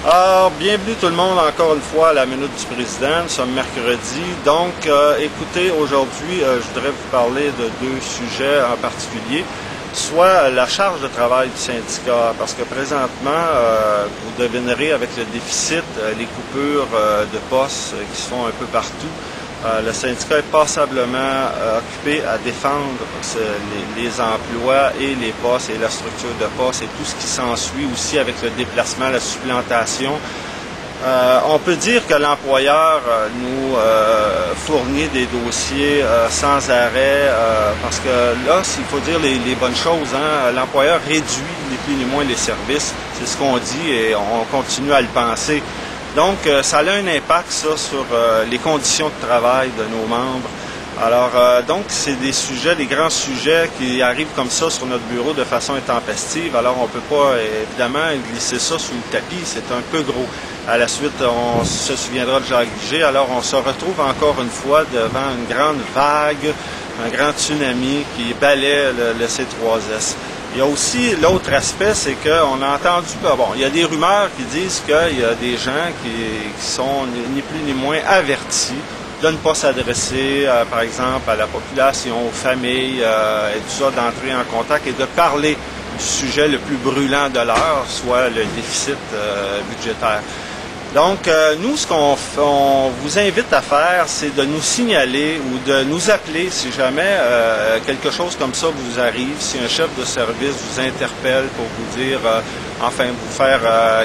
Alors, bienvenue tout le monde encore une fois à la Minute du Président. Nous sommes mercredi. Donc, écoutez, aujourd'hui, je voudrais vous parler de deux sujets en particulier. Soit la charge de travail du syndicat, parce que présentement, vous devinerez avec le déficit, les coupures de postes qui se font un peu partout. Le syndicat est passablement occupé à défendre les emplois et les postes et la structure de postes et tout ce qui s'ensuit aussi avec le déplacement, la supplantation. On peut dire que l'employeur nous fournit des dossiers sans arrêt parce que là, s'il faut dire les bonnes choses, l'employeur réduit ni plus ni moins les services. C'est ce qu'on dit et on continue à le penser. Donc, ça a un impact, ça, sur les conditions de travail de nos membres. Alors, donc, c'est des sujets, des grands sujets qui arrivent comme ça sur notre bureau de façon intempestive. Alors, on ne peut pas, évidemment, glisser ça sous le tapis. C'est un peu gros. À la suite, on se souviendra de Jacques Vigée. Alors, on se retrouve encore une fois devant une grande vague, un grand tsunami qui balaie le C3S. Il y a aussi l'autre aspect, c'est qu'on a entendu, il y a des rumeurs qui disent qu'il y a des gens qui sont ni plus ni moins avertis de ne pas s'adresser, par exemple, à la population, aux familles, et tout ça, d'entrer en contact et de parler du sujet le plus brûlant de l'heure, soit le déficit budgétaire. Donc, nous, ce qu'on vous invite à faire, c'est de nous signaler ou de nous appeler si jamais quelque chose comme ça vous arrive, si un chef de service vous interpelle pour vous dire, vous faire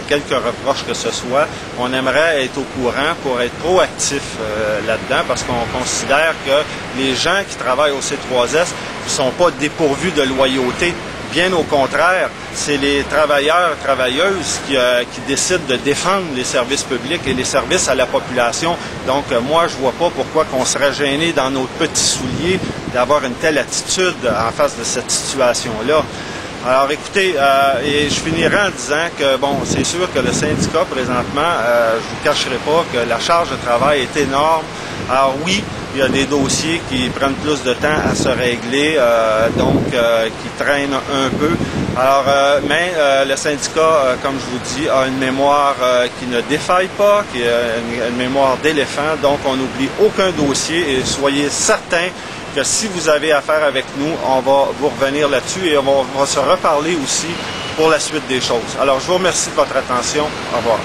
quelques reproches que ce soit. On aimerait être au courant pour être proactif là-dedans parce qu'on considère que les gens qui travaillent au C3S ne sont pas dépourvus de loyauté. Bien au contraire, c'est les travailleurs et travailleuses qui décident de défendre les services publics et les services à la population. Donc, moi, je vois pas pourquoi qu'on serait gêné dans nos petits souliers d'avoir une telle attitude en face de cette situation-là. Alors, écoutez, et je finirai en disant que, c'est sûr que le syndicat, présentement, je vous cacherai pas que la charge de travail est énorme. Alors oui, il y a des dossiers qui prennent plus de temps à se régler, qui traînent un peu. Alors, mais le syndicat, comme je vous dis, a une mémoire qui ne défaille pas, qui a une mémoire d'éléphant, donc on n'oublie aucun dossier et soyez certains que si vous avez affaire avec nous, on va vous revenir là-dessus et on va se reparler aussi pour la suite des choses. Alors, je vous remercie de votre attention. Au revoir.